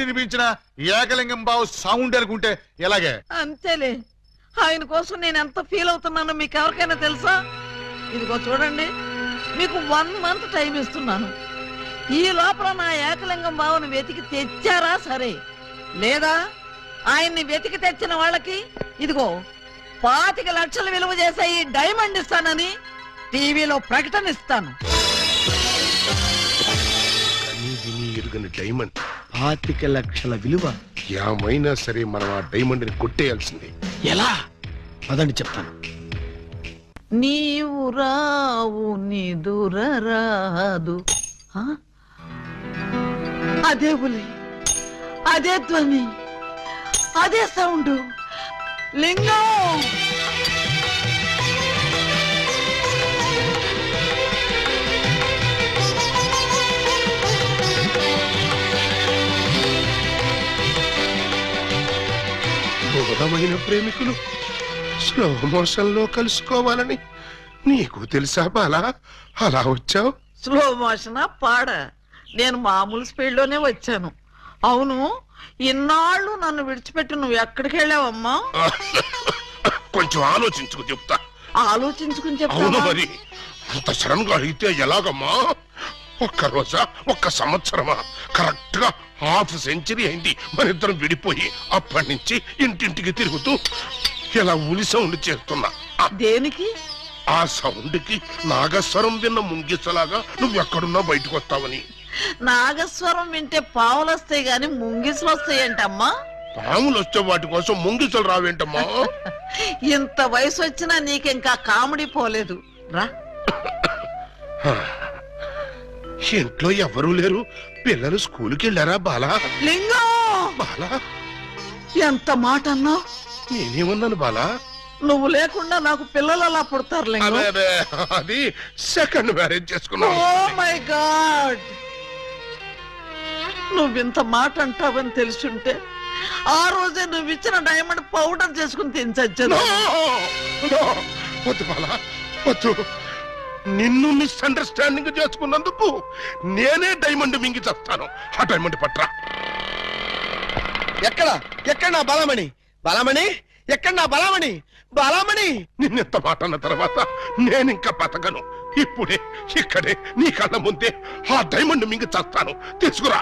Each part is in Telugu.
వినిపించిన ఏకలింగం బావు సౌండ్ అనుకుంటే ఎలాగే? అంతేలే. ఆయన కోసం నేను ఎంత ఫీల్ అవుతున్నానో మీకు ఎవరికైనా తెలుసా? ఇదిగో చూడండి, మీకు 1 మంత్ టైం ఇస్తున్నాను. ఈ లోపల నా ఏకలింగం బావుని వెతికి తెచ్చారా సరే, లేదా ఆయన్ని వెతికి తెచ్చిన వాళ్ళకి ఇదిగో 25 లక్షలు విలువ చేసే ఈ డైమండ్ ఇస్తానని టీవీలో ప్రకటన ఇస్తాను. డైమండ్ 25 లక్షల విలువ. ఏమైనా సరే మనం ఆ డైమండ్ ని కొట్టేయాల్సిందే. ఎలా? అదండి చెప్తాను. నీవు రావు నిదురరాదు. అదే బులి, అదే ధ్వని, అదే సౌండ్. లింగం బోధమైన ప్రేమికులు స్లో మోషన్ లో కలుసుకోవాలని నీకు తెలుసా బాలా? అలా వచ్చావు. స్లో మోషన్ పాడ, నేను మామూలు స్పీడ్ లోనే వచ్చాను. అవును, ఇన్నాళ్ళు నన్ను విడిచిపెట్టి నువ్వు ఎక్కడికి వెళ్ళావమ్మా? కొంచెం ఆలోచించుకు చెప్తా. ఆలోచించుకుని అవును చెప్తా. మరి అంత సడన్ గా అడిగితే ఎలాగమ్మా? 1 రోజా 1 సంవత్సరమా? కరెక్ట్ గా ½ సెంచరీ అయింది మన ఇద్దరం విడిపోయి. అప్పటి నుంచి ఇంటింటికి తిరుగుతూ ఇలా ఉలి సౌండ్ చేస్తున్నా. దేనికి? ఆ సౌండ్ కి నాగస్వరం విన్న ముంగిసలాగా నువ్వెక్కడున్నా బయటకు వస్తావని. నాగస్వరం వింటే పావులు వస్తాయి గాని ముంగిసులు వస్తాయంటమ్మా. పాములు వచ్చే వాటి కోసం ముంగిసలు రావేంటమ్మా? ఇంత వయసు వచ్చినా నీకింకా కామెడీ పోలేదు రా. ఇంట్లో ఎవరూ లేరు. పిల్లలు స్కూల్కి వెళ్ళారా బాలా? లింగం, బాలా ఎంత మాట అన్నావు? నేనేమన్నాను బాలా? నువ్వు లేకుండా నాకు పిల్లలు అలా పుడతారు లింగం. అది సెకండ్ మ్యారేజ్ చేసుకున్నావు. ఓ మై గాడ్, నువ్వింత మాట అంటావని తెలుసుంటే ఆ రోజే నువ్వు ఇచ్చిన డైమండ్ పౌడర్ చేసుకుని తినచచ్చాను. వద్దు బాలా, వద్దు. నిన్ను మిస్అండర్స్టాండింగ్ చేసుకున్నందుకు నేనే డైమండ్ మింగి చేస్తాను. ఆ డైమండ్ పట్రా. ఎక్కడ నా బలమణి? బలమణి ఎక్కడ? నా బలమణి, బలమణి. నిన్నెంత మాట అన్న తర్వాత నేనింకా బతకను. ఇప్పుడే ఇక్కడే నీ కళ్ళ ముందే ఆ డైమండ్ మింగి చేస్తాను. తీసుకురా.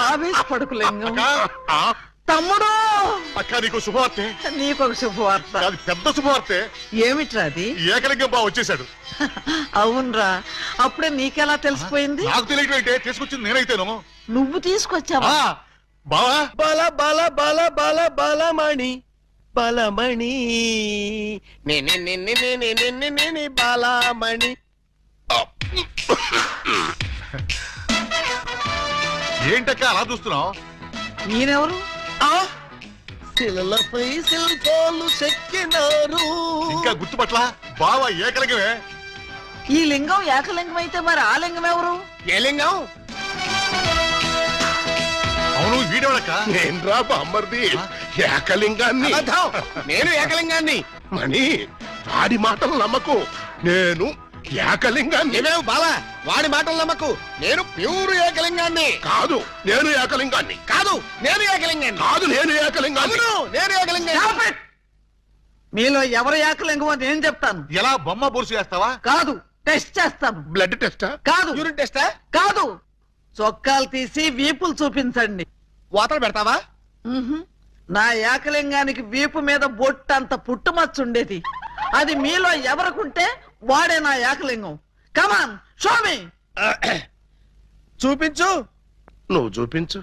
ఆవేశపడకు లింగం. ఆ? తమ్ముడు, అక్క నీకు శుభవార్తె. నీకొక శుభవార్త. అది పెద్ద శుభవార్తె. ఏమిట్రా అది? ఏకలింగం బావ వచ్చేసాడు. అవునరా, అప్పుడే నీకెలా తెలిసిపోయింది? నాకు తెలియటం ఏంటే, తీసుకొచ్చింది నేనైతేను. నువ్వు తీసుకొచ్చావా? బావా బల బల బల బల బలమణి, బలమణి నే బలమణి. ఏంటక్క అలా చూస్తున్నావు? నేనెవరు? శిలలపై శిల్పాలు చెక్కినారు. ఇంకా గుర్తుపట్ల? బావా ఏకలింగమే. ఈ లింగం ఏకలింగం అయితే మరి ఆ లింగం ఎవరు? ఏ లింగం? అవును, వీడెవడక్క? నేనురా బామ్మర్ది, ఏకలింగాన్ని. నేను ఏకలింగాన్ని. మణి, వాడి మాటలు నమ్మకు. నేను ఏకలింగాన్ని. ఏమేవు బాలా, వాడి మాటలు నమ్మకు. నేను ప్యూర్ ఏకలింగాన్ని. కాదు, నేను ఏకలింగాన్ని. కాదు, నేను ఏకలింగాన్ని. కాదు, నేను ఏకలింగాన్ని. అవును, నేను ఏకలింగాన్ని. Stop it! మీలో ఎవరు ఏకలింగమో నేను చెప్తాను. ఎలా బొమ్మ బొరుసు చేస్తావా? కాదు, టెస్ట్ చేస్తాను. బ్లడ్ టెస్టా? కాదు, యూరిన్ టెస్టా? కాదు, చొక్కాలు తీసి వీపులు చూపించండి. వాతలు పెడతావా? నా ఏకలింగానికి వీపు మీద బొట్టంత పుట్టుమచ్చుండేది. అది మీలో ఎవరికుంటే వాడే నా ఏకలింగం. కమాన్, షో మీ. చూపించు. నువ్వు చూపించు.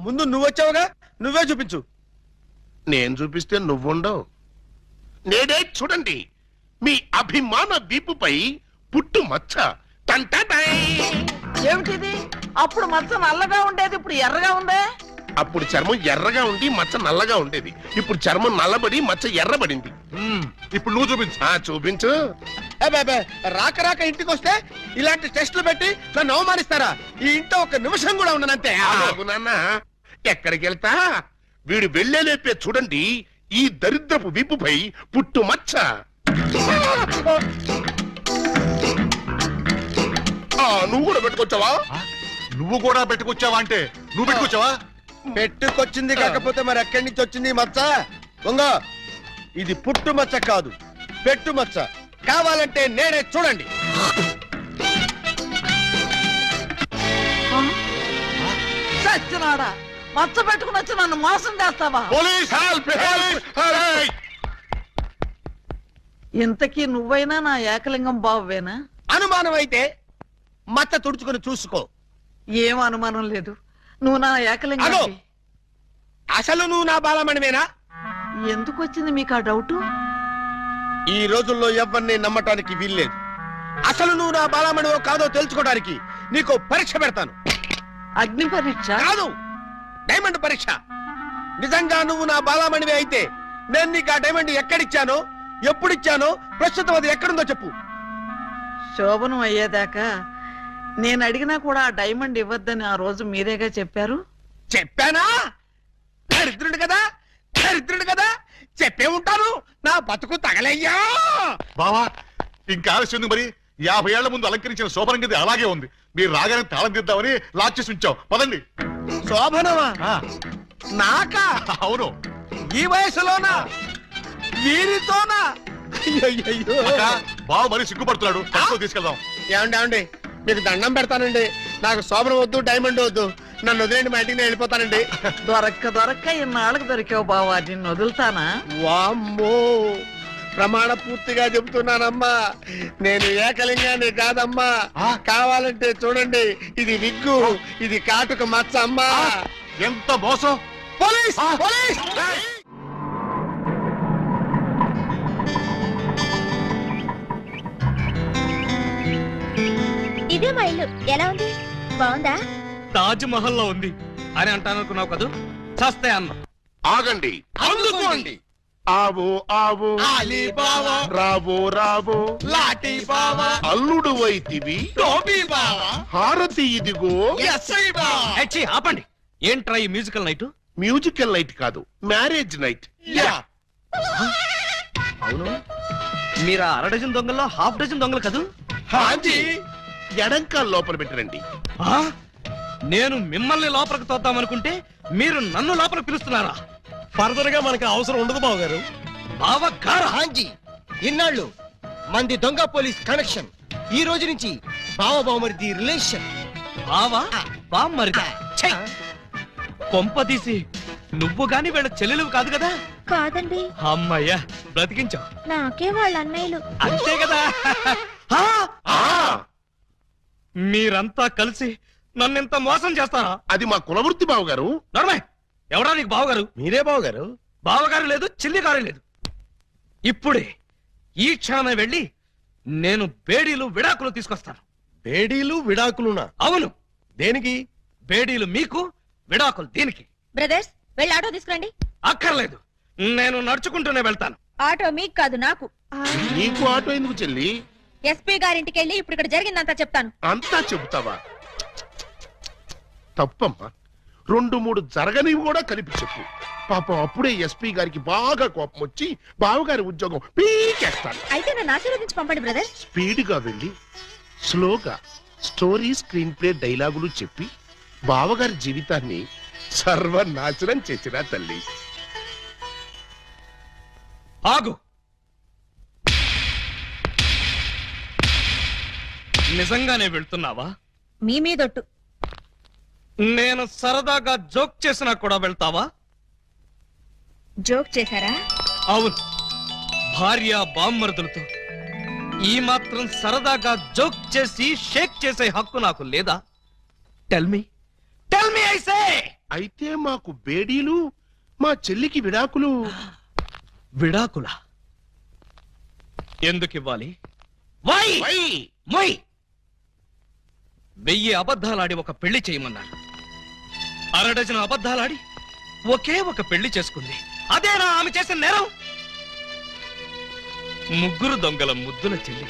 ముందు నువ్వు వచ్చావుగా, నువ్వే చూపించు. నేను చూపిస్తే నువ్వుండవు. నేనే చూడండి, మీ అభిమాన వీపుపై పుట్టు మచ్చ. ఏమిటిది? అప్పుడు మచ్చ నల్లగా ఉండేది, ఇప్పుడు ఎర్రగా ఉందే. అప్పుడు చర్మం ఎర్రగా ఉండి మచ్చ నల్లగా ఉండేది. ఇప్పుడు చర్మం నల్లబడి మచ్చ ఎర్రబడింది. ఇప్పుడు నువ్వు చూపించు. చూపించు. రాక రాక ఇంటికి వస్తే ఇలాంటి టెస్టులు పెట్టి నన్ను అవమానిస్తారా? ఈ ఇంట్లో 1 నిమిషం కూడా ఉండనంతే. నాన్న, ఎక్కడికి వెళ్తా? వీడు వెళ్ళేలేపే చూడండి ఈ దరిద్రపు వీపుపై పుట్టు మచ్చ. నువ్వు కూడా పెట్టుకొచ్చావా? నువ్వు కూడా పెట్టుకొచ్చావా అంటే నువ్వు పెట్టుకొచ్చావా? పెట్టుకొచ్చింది కాకపోతే మరి ఎక్కడి నుంచి వచ్చింది ఈ మచ్చ దొంగ ఇది పుట్టు మచ్చ కాదు పెట్టు మచ్చ కావాలంటే నేనే చూడండి చచ్చినాడా మచ్చ పెట్టుకుని వచ్చి నన్ను మోసం చేస్తావా? పోలీస్ హెల్ప్ ఇంతకీ నువ్వైనా నా ఏకలింగం బావేనా? అనుమానం అయితే మచ్చ తుడుచుకుని చూసుకో ఏం అనుమానం లేదు, నువ్వు నా ఏకలింగం. అదో! అసలు నువ్వు నా బాలమణివేనా? ఎందుకు వచ్చింది మీకు ఆ డౌట్? ఈ రోజుల్లో ఎవరిని నమ్మటానికి వీల్లేదు. అసలు నువ్వు నా బాలమణివో కాదో తెలుసుకోవడానికి నీకు పరీక్ష పెడతాను. అగ్ని పరీక్ష కాదు, డైమండ్ పరీక్ష. నిజంగా నువ్వు నా బాలమణివే అయితే నేను నీకు ఆ డైమండ్ ఎక్కడిచ్చానో ఎప్పుడిచ్చానో ప్రస్తుతం అది ఎక్కడుందో చెప్పు. శోభనం అయ్యేదాకా నేను అడిగినా కూడా ఆ డైమండ్ ఇవ్వద్దని ఆ రోజు మీరేగా చెప్పారు. చెప్పానా? దరిద్రుడు కదా, దరిద్రుడు కదా, చెప్పే ఉంటాను. నా బతుకు తగలయ్యా. బావా ఇంకా ఆలస్యం ఉంది మరి. 50 ఏళ్ల ముందు అలంకరించిన శోభనం గది అలాగే ఉంది. మీరు రాగానే తాళం తీద్దామని లాక్ చేసి ఉంచాం. పదండి. శోభనమా? ఆ, నాకా? అవును. ఈ వయసులోనా? వీరితోనా? అయ్యయ్యయ్యో. అక్క, బావ మరీ సిగ్గుపడుతున్నాడు. తక్కువ తీసుకెళ్దాం. ఏమండి ఏమండి మీకు దండం పెడతానండి. నాకు శోభనం వద్దు, డైమండ్ వద్దు. నన్ను వదిలేండి, మా ఇంటికి నేను వెళ్ళిపోతానండి. దొరక్క ఇన్నాళ్ళకు దొరికావు బావా, నిన్ను వదులుతానా? వామ్మో, ప్రమాణ పూర్తిగా చెబుతున్నానమ్మా, నేను ఏకలింగాన్ని కాదమ్మా. కావాలంటే చూడండి, ఇది విగ్గు, ఇది కాటుక మచ్చ అమ్మా. ఎంత మోసం! Police police! ఇదే మా ఇల్లు. ఎలా ఉంది? బాగుందా? తాజ్ మహల్ లో ఉంది అని అంటాననుకున్నావు కదూ? చస్తే అన్న. ఆగండి, అందుకోండి. ఆవో ఆవో అలీబాబా, రావో రావో లాఠీ బావా, అల్లుడు వైతివి టోపీ బావా, హారతి ఇదిగో. ఎస్ఐ బావా. ఏచ్చి, ఆపండి. ఏంట్రా ఈ మ్యూజికల్ నైట్? మ్యూజికల్ నైట్ కాదు, మ్యారేజ్ నైట్. యా. అవును, మీరు ఆ 1/2 డజన్ దొంగల్లో 1/2 డజన్ దొంగలు కదూ? హాజీ. ఎడంకాల్ లోపల పెట్టరండి. ఆ? నేను మిమ్మల్ని లోపలికి తోద్దామనుకుంటే మీరు నన్ను లోపలికి పిలుస్తున్నారా? ఫర్దర్ గా మనకి అవసరం ఉండదు బావగారు. బావగారా? హాంజీ, ఇన్నాళ్ళు మంది దొంగ పోలీస్ కనెక్షన్, ఈ రోజు నుంచి బావ బావమరిది రిలేషన్. బావా బామ్మరిదా? ఛై! కొంపదీసి నువ్వు గాని వీళ్ళ చెల్లెలు కాదు కదా? కాదండి, అమ్మయ్యా, బ్రతికించావు. నాకే వాళ్ళ అన్నయ్యలు. అంతే కదా? ఆ! ఆ, మీరంతా కలిసి నన్నింత మోసం చేస్తారా? అది మా కులవృత్తి బావగారు. నర్మయ్, ఎవడా నీకు బావగారు? మీరే బావగారు. బావగారు లేదు, చిల్లిగారు లేదు. ఇప్పుడే ఈ క్షణమే వెళ్ళి నేను బేడీలు విడాకులు తీసుకొస్తాను. బేడీలు విడాకులునా? అవును, దేనికి? బేడీలు మీకు, విడాకులు దీనికి. బ్రదర్స్, వెళ్ళి ఆటో తీసుకురండి. అక్కర్లేదు, నేను నడుచుకుంటూనే వెళ్తాను. ఆటో మీకు కాదు, నాకు. నీకు ఆటో ఎందుకు చెల్లి? ఎస్పీ గారింటికి వెళ్ళి ఇప్పుడు ఇక్కడ జరిగిందంతా చెప్తాను. అంతా చెబుతావా? తప్పమ్మా, 2-3 జరగనివి కూడా కలిపి చెప్పు. పాపం అప్పుడే ఎస్పీ గారికి బాగా కోపం వచ్చి బావగారి ఉద్యోగం పీకేస్తాడు. అయితే నన్ను ఆశీర్వదించి పంపండి బ్రదర్. స్పీడ్గా వెళ్ళి స్లోగా స్టోరీ, స్క్రీన్ ప్లే, డైలాగులు చెప్పి బావగారి జీవితాన్ని సర్వనాశనం చేసినా తల్లి. ఆగు. నిజంగానే వెళ్తున్నావా? మీ మీదొట్టు. నేను సరదాగా జోక్ చేసినా కూడా వెళ్తావా? జోక్ చేశారా? అవును, భార్య బామ్మరుదులతో ఈ మాత్రం సరదాగా జోక్ చేసి షేక్ చేసే హక్కు నాకు లేదా? Tell me I say. అయితే మాకు బేడీలు, మా చెల్లికి విడాకులు. విడాకుల ఎందుకు ఇవ్వాలి? వై? మొయ్. 1000 అబద్ధాలాడి ఒక పెళ్లి చేయమన్నారు. 1/2 డజన్ అబద్ధాలాడి ఒకే ఒక పెళ్లి చేసుకుంది. అదేనా ఆమె చేసిన నేరం? 3 దొంగల ముద్దుల చెల్లి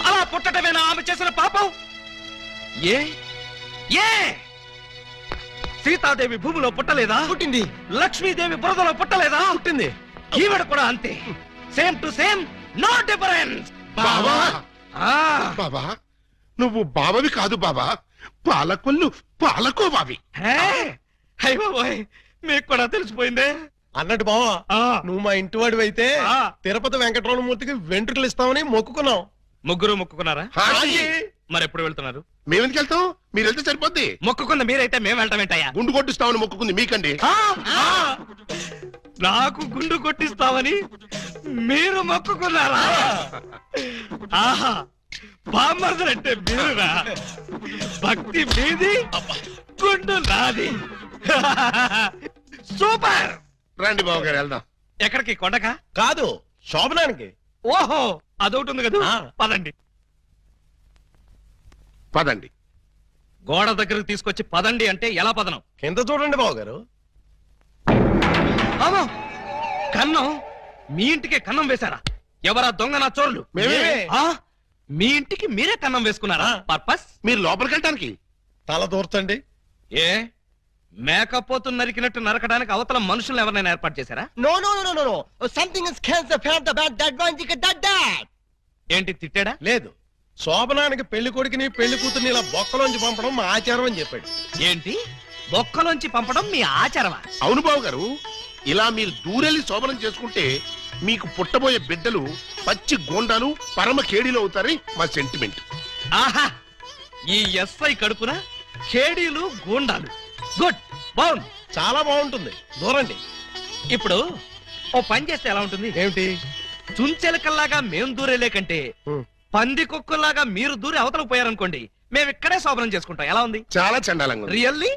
అలా పుట్టటమేనా ఆమె చేసిన పాపం? ఏ ఏ సీతాదేవి భూమిలో పుట్టలేదా? పుట్టింది. లక్ష్మీదేవి బురదలో పుట్టలేదా? పుట్టింది. ఈవిడ కూడా అంతే. Same to same, no difference. బావా, ఆ బావా, నువ్వు బావవి కాదు బావా, పాలకొల్లు పాలకోబావి. హే, అయ్య బాబోయ్ మీకు కూడా తెలిసిపోయిందే. అన్నట్టు బావా ఆ, నువ్వు మా ఇంటి వాడివి అయితే ఆ. తిరుపతి వెంకటరమణమూర్తికి వెంట్రుకలు ఇస్తామని మొక్కుకున్నాం. ముగ్గురు మొక్కుకున్నారా? హాజీ. మరి ఎప్పుడు వెళ్తున్నారు? మేమెందుకు వెళ్తాం? మీరు వెళ్తే సరిపోద్ది. మొక్కుకున్న మీరైతే మేము వెళ్ళటం ఏంటయ్యా? గుండు కొట్టిస్తామని మొక్కుకుంది మీకండి. నాకు గుండు కొట్టిస్తామని మీరు మొక్కుకున్నారా? ఆహా, బామ్మర్దలంటే మీరురా. భక్తి మీది, గుండు నాది. సూపర్. రండి బాబు గారు వెళ్దాం. ఎక్కడికి? కొండకా? కాదు, శోభనానికి. ఓహో, అదొకటి ఉంది కదా. ఆ. పదండి. పదండి. గోడ దగ్గరకు తీసుకొచ్చి పదండి అంటే ఎలా పదనం? కింద చూడండి బావ గారు. అమ్మో, కన్నం. మీ ఇంటికి కన్నం వేశారా? ఎవరా దొంగ నా చోరులు? మేమే. ఆ, మీ ఇంటికి మీరే కన్నం వేసుకున్నారా? ఆ. పర్పస్? మీరు లోపలికి వెళ్ళటానికి. తల దూర్చండి. ఏ మేకపోతు నరికినట్టు నరకడానికి అవతల మనుషులను ఎవరైనా ఏర్పాటు చేశారా? No, no, no, no, no, no. Something is cancer, the bad, that one, that. ఏంటి తిట్టాడా? లేదు, శోభనానికి పెళ్లి కొడుకుని పెళ్లి కూతుర్ని ఇలా బొక్కలోంచి పంపడం మా ఆచారం అని చెప్పాడు. ఏంటి బొక్కలోంచి పంపడం మీ ఆచారమా? అవును బాబు గారు, ఇలా మీరు దూరెళ్ళి శోభనం చేసుకుంటే మీకు పుట్టబోయే బిడ్డలు పచ్చి గోండాలు పరమ కేడీలు అవుతారని మా సెంటిమెంట్. ఆహా, ఈ ఎస్ఐ కడుపున ఖేడీలు గూండాలు. గుడ్, బాగుంది. చాలా బాగుంటుంది, దూరండి. ఇప్పుడు ఓ పని చేస్తే ఎలా ఉంటుంది? ఏమిటి? చుంచెలకల్లాగా మేం దూరేలే కంటే పంది కుక్కల్లాగా మీరు దూరి అవతలకు పోయారనుకోండి, మేము ఇక్కడే శోభనం చేసుకుంటాం. ఎలా ఉంది? చాలా చండాలంగా ఉంది. రియల్లీ?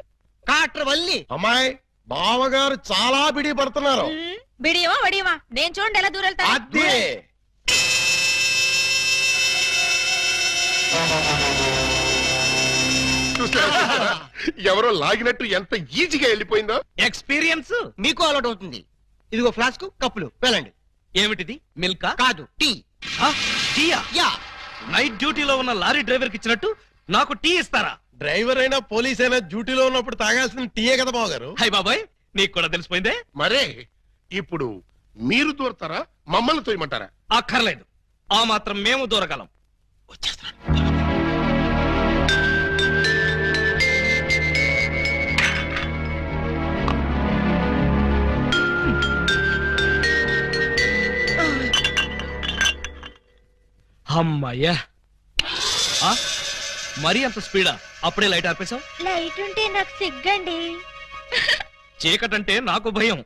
కాట్రవల్లి. అమ్మాయి, బావగారు చాలా బిడి పడుతున్నారు. బిడియమా వడియమా నేను చూడండి ఎలా దూరెళ్తా. అదే చూసారా? ఎవరో లాగినట్టు ఎంత ఈజీగా వెళ్ళిపోయిందో. ఎక్స్పీరియన్స్. మీకు అలవాటు అవుతుంది. ఇదిగో ఫ్లాస్క్, కప్పులు వెళ్ళండి. ఏమిటిది? మిల్కా? కాదు, టీ. టీయా? యా. నైట్ డ్యూటీలో ఉన్న లారీ డ్రైవర్ కి ఇచ్చినట్టు నాకు టీ ఇస్తారా? డ్రైవర్ అయినా పోలీస్ అయినా డ్యూటీలో ఉన్నప్పుడు తాగాల్సిన టీయే కదా బావగారు. హై బాబాయ్, నీకు కూడా తెలిసిపోయిందే. మరే ఇప్పుడు మీరు దూరతారా, మమ్మల్ని తోయమంటారా? అక్కర్లేదు, ఆ మాత్రం మేము దూరగలం. వచ్చేస్తున్నాను. అమ్మయ్యా, మరీ అంత స్పీడా? అప్పుడే లైట్ ఆపేశావు? లైట్ ఉంటే నాకు సిగ్గండి. చీకటంటే నాకు భయం.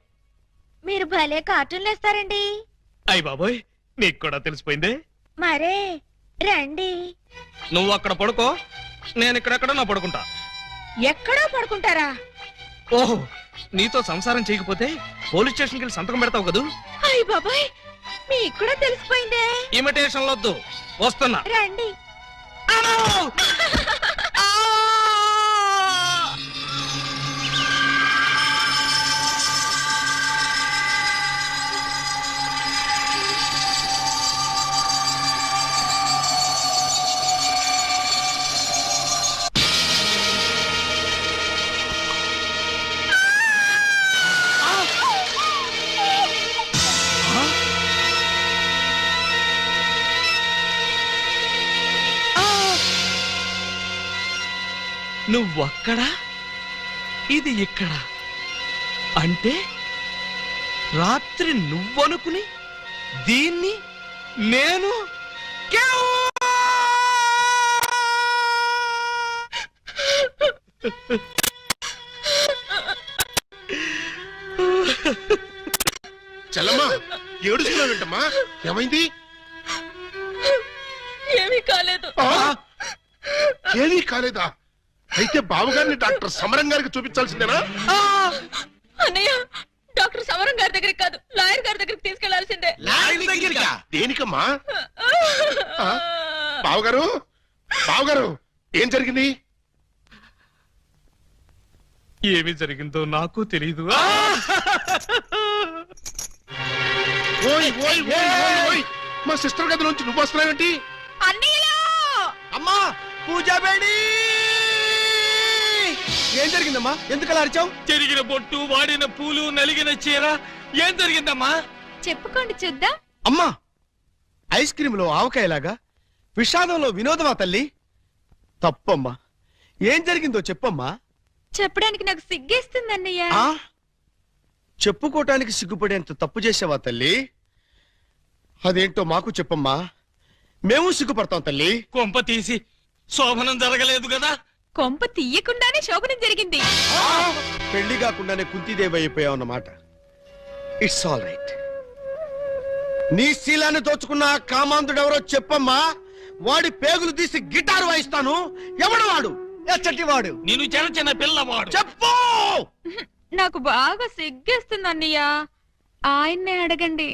మీరు భలే కార్టూన్లు వేస్తారండి. అయ్ బాబోయ్, నీకు కూడా తెలిసిపోయిందే. మరే రండి. నువ్వు అక్కడ పడుకో, నేను ఇక్కడెక్కడ నా పడుకుంటా. ఎక్కడో పడుకుంటారా? ఓహో, నీతో సంసారం చేయకపోతే పోలీస్ స్టేషన్కి వెళ్ళి సంతకం పెడతావు కదూ. అయ్య బాబాయ్, మీకు కూడా తెలిసిపోయిందే. ఇమిటేషన్ వద్దు, వస్తున్నా. రండి. నువ్వక్కడ, ఇది ఇక్కడ. అంటే రాత్రి నువ్వనుకుని దీన్ని నేను చెల్లమ్మా, ఏడుస్తున్నావు ఏంటమ్మా? ఏమైంది? ఏమీ కాలేదు. ఏమీ కాలేదా? అయితే బావగారిని డాక్టర్ సమరం గారికి చూపించాల్సిందేనా? అన్నయ్య, డాక్టర్ సమరం గారి దగ్గరికి కాదు, లాయర్ గారి దగ్గరికి తీసుకెళ్లాల్సిందే. దేనికమ్మా? బావగారు, బావగారు, ఏం జరిగింది? ఏమి జరిగిందో నాకు తెలియదు. ఓయ్ ఓయ్ ఓయ్ ఓయ్ ఓయ్, మా సిస్టర్ గది నుంచి నువ్వు వస్తున్నావేంటి? అమ్మా, పూజ బేడి. ఏం జరిగిందమ్మా? ఎందుకు అలా అరిచావు? చెరిగిన బొట్టు, వాడిన పూలు, నలిగిన చీర. ఏం జరిగిందమ్మా? చెప్పుకోండి చూద్దాం. అమ్మా, ఐస్ క్రీమ్ లో ఆవకాయలాగా విషాదంలో వినోదమా తల్లి? తప్పమ్మా, ఏం జరిగిందో చెప్పమ్మా. చెప్పడానికి నాకు సిగ్గేస్తుంది అన్నయ్య. ఆ? చెప్పుకోటానికి సిగ్గుపడేంత తప్పు చేసావా తల్లి? అదేంటో మాకు చెప్పమ్మా, మేము సిగ్గుపడతాం తల్లి. కొంప తీసి శోభనం జరగలేదు కదా? కొంప తీయకుండానే శోభనం జరిగింది. పెళ్లి కాకుండానే కుంతిదేవి అయిపోయావు అన్నమాట. It's all right. నీ శీలాన్ని దోచుకున్న ఆ కామాంధుడెవరో చెప్పమ్మా, వాడి పేగులు తీసి గిటారు వాయిస్తాను. ఎవడు వాడు? ఎచ్చటి వాడు? నేను చిన్న చిన్న పిల్లవాడు. చెప్పు. నాకు బాగా సిగ్గేస్తుంది అన్నయ్య, ఆయన్నే అడగండి.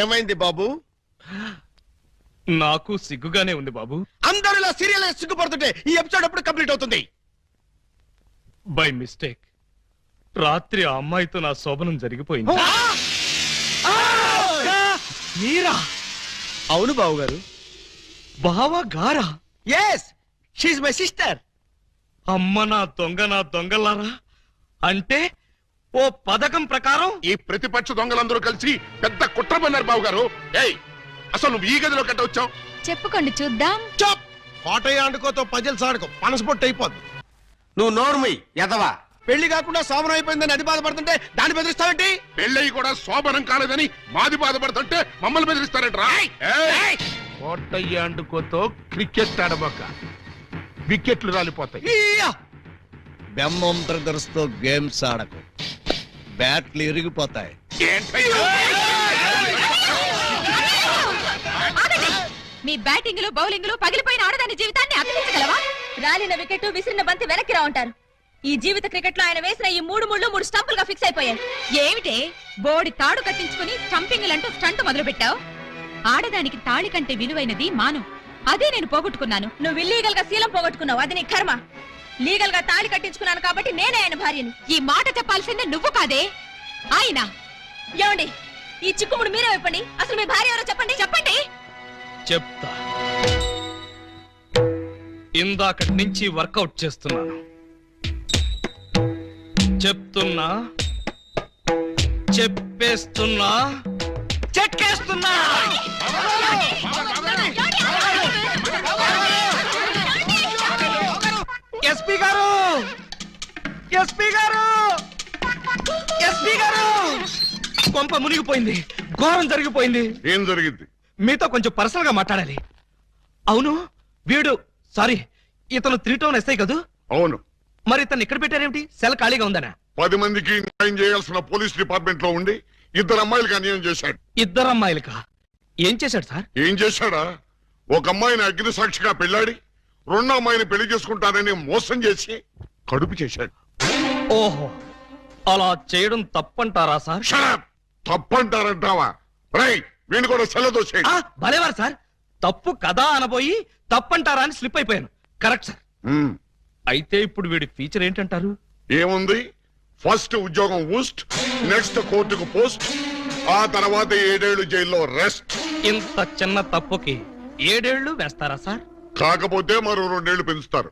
ఏమైంది బాబు? నాకు సిగ్గుగానే ఉంది బాబు. అందరూ ఇలా సీరియల్ సిగ్గుపడుతుంటే ఈ ఎపిసోడ్ ఎప్పుడు కంప్లీట్ అవుతుంది? బై మిస్టేక్ రాత్రి ఆ అమ్మాయితో నా శోభనం జరిగిపోయింది. మీరా? అవును బాబు గారు. బావా గారా? Yes, she's my sister. అమ్మ నా దొంగలారా, అంటే ఓ పథకం ప్రకారం ఈ ప్రతిపక్ష దొంగలందరూ కలిసి పెద్ద కుట్ర పన్నారు బాబు గారు. ఏయ్, అసలు నువ్వు ఈ గదిలో కట్ట వచ్చావు? చెప్పుకోండి చూద్దాం. చప్! కోటయ్య ఆడుకోతో పజిల్స్ ఆడుకో, పనసపొట్టు అయిపోద్ది. నువ్వు నోర్మి ఎదవా. పెళ్లి కాకుండా సోమరం అయిపోయిందని అది బాధపడుతుంటే దాన్ని బెదిరిస్తావేంటి? పెళ్ళయి కూడా శోభనం కాలేదని మాది బాధపడుతుంటే మమ్మల్ని బెదిరిస్తారంటరా? కోటయ్య అండుకోతో క్రికెట్ ఆడబోక, వికెట్లు రాలిపోతాయి. ఈయ్యా! బెమ్మం బ్రదర్స్ తో గేమ్స్ ఆడకు, బ్యాట్లు ఇరిగిపోతాయి. ఏంటయ్యా? మీ బ్యాటింగ్ లో బౌలింగ్ లో పగిలిపోయిన ఆడదాని జీవితాన్ని అతికించగలవా? రాలిన వికెట్ విసిరిన బంతి వెనక్కి రా ఉంటారు. ఈ జీవిత క్రికెట్ లో ఆయన వేసిన ఈ 3 స్టంపులుగా ఫిక్స్ అయిపోయాయి. ఏమిటే బోడి తాడు కట్టించుకుని స్టంపింగ్ అంటూ స్టంట్ మొదలు పెట్టావు? ఆడదానికి తాళి కంటే విలువైనది మాను. అదే నేను పోగొట్టుకున్నాను. నువ్వు ఇల్లీగల్ గా శీలం పోగొట్టుకున్నావు, అది నీ కర్మ. లీగల్ గా తాళి కట్టించుకున్నాను కాబట్టి నేనే ఆయన భార్యని. ఈ మాట చెప్పాల్సిందే నువ్వు కాదే ఆయన. ఏమండి, ఈ చిక్కుముడు మీరే చెప్పండి. అసలు మీ భార్య ఎవరో చెప్పండి. చెప్పండి. చెప్తా. ఇందాకటి నుంచి వర్కౌట్ చేస్తున్నాను. చెప్తున్నా, చెప్పేస్తున్నా, చెక్కేస్తున్నా. ఎస్పీ గారు, ఎస్పీ గారు, ఎస్పీ గారు! కొంప మునిగిపోయింది, ఘోరం జరిగిపోయింది. ఏం జరిగింది? మీతో కొంచెం పర్సనల్ గా మాట్లాడాలి. అవును, వీడు సారీ ఇతను 3 టౌన్ ఎస్ఐ కదూ? అవును. మరి ఇతను ఇక్కడ పెట్టారేమిటి? సెల్ ఖాళీగా ఉందనా? 10 మందికి న్యాయం చేయాల్సిన పోలీస్ డిపార్ట్మెంట్ లో ఉండి 2 అమ్మాయిలకు అన్యాయం చేశాడు. 2 అమ్మాయిలకా? ఏం చేశాడు సార్? ఏం చేశాడా? ఒక అమ్మాయిని అగ్ని సాక్షిగా పెళ్లాడి 2వ అమ్మాయిని పెళ్లి చేసుకుంటానని మోసం చేసి కడుపు చేశాడు. ఓహో, అలా చేయడం తప్పంటారా సార్? షడప్! తప్పంటారంటావా? రైట్, వీణు కూడా సెలదోసేయండి. భలేవారు సార్, తప్పు కదా అనబోయి తప్పంటారా అని స్లిప్ అయిపోయాను. Correct sir. అయితే ఇప్పుడు వీడి ఫీచర్ ఏంటంటారు? ఏముంది? ఫస్ట్ ఉద్యోగం ఊస్ట్, నెక్స్ట్ కోర్టుకు పోస్ట్, ఆ తర్వాత 7 ఏళ్లు జైల్లో రెస్ట్. ఇంత చిన్న తప్పుకి 7 ఏళ్లు వేస్తారా సార్? కాకపోతే మరో 2 ఏళ్లు పెంచుతారు.